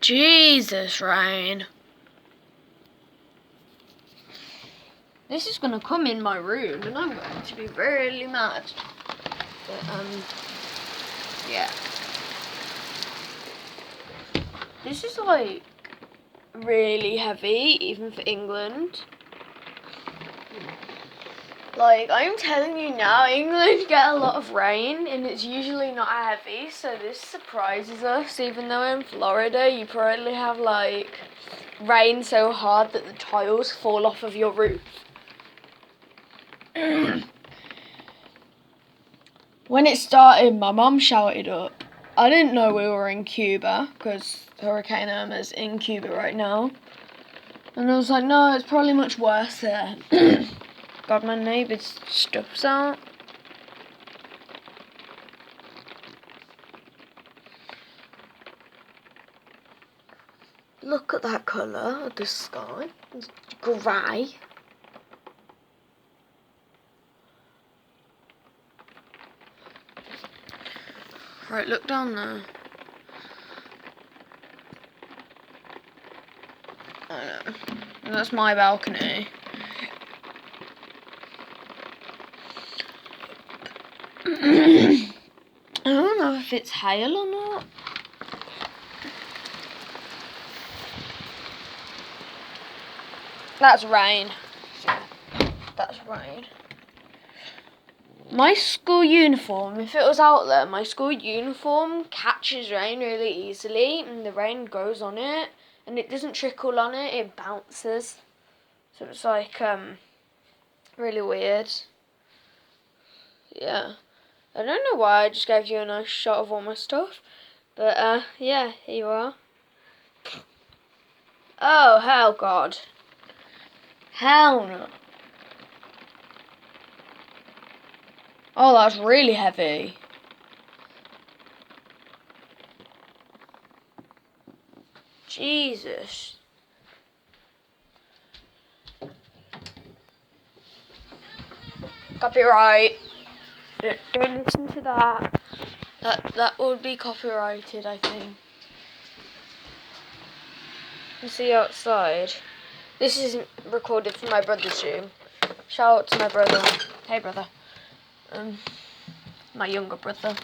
Jesus, rain. This is going to come in my room and I'm going to be really mad. But, yeah. This is, like, really heavy, even for England. Like, I'm telling you now, England get a lot of rain, and it's usually not heavy, so this surprises us. Even though in Florida, you probably have, like, rain so hard that the tiles fall off of your roof. When it started, my mum shouted up. I didn't know we were in Cuba, because Hurricane Irma's in Cuba right now. And I was like, no, it's probably much worse there. God, my neighbour's stuff's out. Look at that colour of the sky. It's grey. Right, look down there. I know. And that's my balcony. I don't know if it's hail or not. That's rain. That's rain. My school uniform, if it was out there, my school uniform catches rain really easily and the rain goes on it and it doesn't trickle on it, it bounces. So it's like, really weird. Yeah. I don't know why I just gave you a nice shot of all my stuff. But, yeah, here you are. Oh, hell, God. Hell no. Oh, that's really heavy. Jesus. Copyright. Don't listen to that. That would be copyrighted, I think. You see outside. This isn't recorded from my brother's room. Shout out to my brother. Hey, brother. My younger brother.